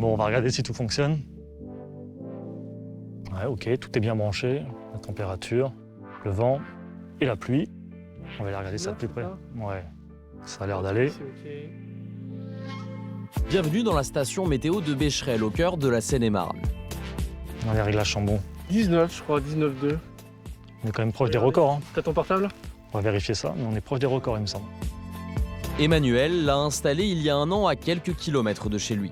Bon, on va regarder si tout fonctionne. Ouais, ok, tout est bien branché. La température, le vent et la pluie. On va aller regarder ça de plus près. Ouais, ça a l'air d'aller. Bienvenue dans la station météo de Becherel, au cœur de la Seine-et-Marne. Les réglages sont bons. 19, je crois, 19,2. On est quand même proche des records. Hein. T'as ton portable? On va vérifier ça, mais on est proche des records, il me semble. Emmanuel l'a installé il y a un an à quelques kilomètres de chez lui.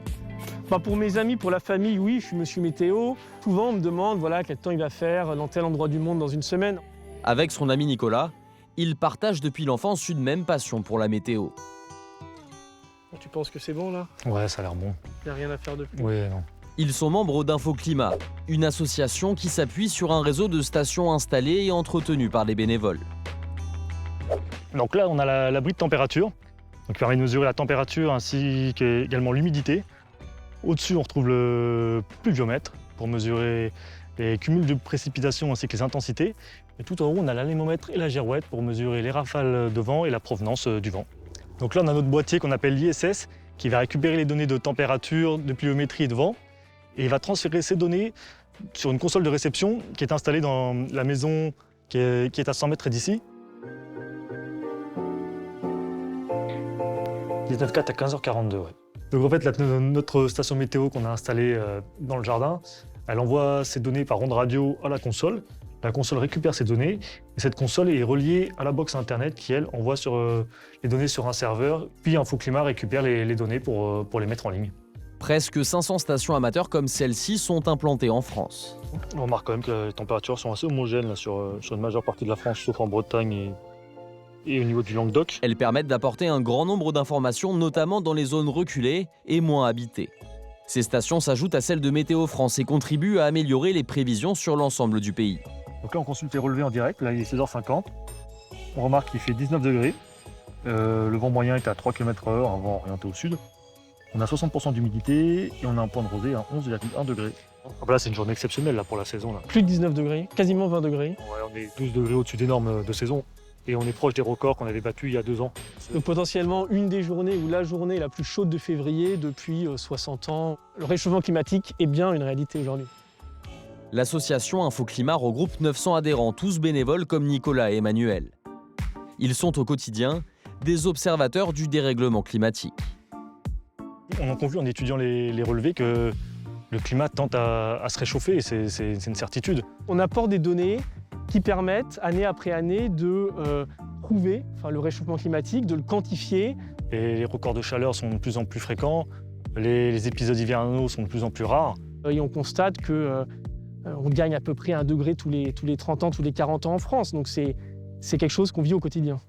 Pour mes amis, pour la famille, oui, je suis monsieur météo. Souvent, on me demande voilà, quel temps il va faire dans tel endroit du monde dans une semaine. Avec son ami Nicolas, il partage depuis l'enfance une même passion pour la météo. Tu penses que c'est bon là? Ouais, ça a l'air bon. Il n'y a rien à faire de plus. Oui, non. Ils sont membres d'Infoclimat, une association qui s'appuie sur un réseau de stations installées et entretenues par les bénévoles. Donc là, on a l'abri de température, qui permet de mesurer la température ainsi qu'également l'humidité. Au-dessus, on retrouve le pluviomètre pour mesurer les cumuls de précipitations ainsi que les intensités. Et tout en haut, on a l'anémomètre et la girouette pour mesurer les rafales de vent et la provenance du vent. Donc là, on a notre boîtier qu'on appelle l'ISS qui va récupérer les données de température, de pluviométrie et de vent. Et il va transférer ces données sur une console de réception qui est installée dans la maison qui est à 100 mètres d'ici. 19,4 à 15h42, ouais. Donc en fait, notre station météo qu'on a installée dans le jardin, elle envoie ces données par onde radio à la console. La console récupère ces données et cette console est reliée à la box internet qui, elle, envoie les données sur un serveur. Puis Infoclimat récupère les données pour les mettre en ligne. Presque 500 stations amateurs comme celle-ci sont implantées en France. On remarque quand même que les températures sont assez homogènes là, sur une majeure partie de la France, sauf en Bretagne et au niveau du Languedoc. Elles permettent d'apporter un grand nombre d'informations, notamment dans les zones reculées et moins habitées. Ces stations s'ajoutent à celles de Météo France et contribuent à améliorer les prévisions sur l'ensemble du pays. Donc là, on consulte les relevés en direct. Là, il est 16h50. On remarque qu'il fait 19 degrés. Le vent moyen est à 3 km/h, un vent orienté au sud. On a 60% d'humidité et on a un point de rosée à 11,1 degrés. Là, c'est une journée exceptionnelle là, pour la saison. Là. Plus de 19 degrés, quasiment 20 degrés. Ouais, on est 12 degrés au-dessus des normes de saison. Et on est proche des records qu'on avait battus il y a 2 ans. Donc potentiellement une des journées ou la journée la plus chaude de février depuis 60 ans. Le réchauffement climatique est bien une réalité aujourd'hui. L'association Infoclimat regroupe 900 adhérents, tous bénévoles comme Nicolas et Emmanuel. Ils sont au quotidien des observateurs du dérèglement climatique. On en conclut en étudiant les relevés que le climat tend à se réchauffer et c'est une certitude. On apporte des données qui permettent année après année de prouver le réchauffement climatique, de le quantifier. Et les records de chaleur sont de plus en plus fréquents, les épisodes hivernaux sont de plus en plus rares. Et on constate qu'on gagne à peu près 1 degré tous les 30 ans, tous les 40 ans en France. Donc c'est quelque chose qu'on vit au quotidien.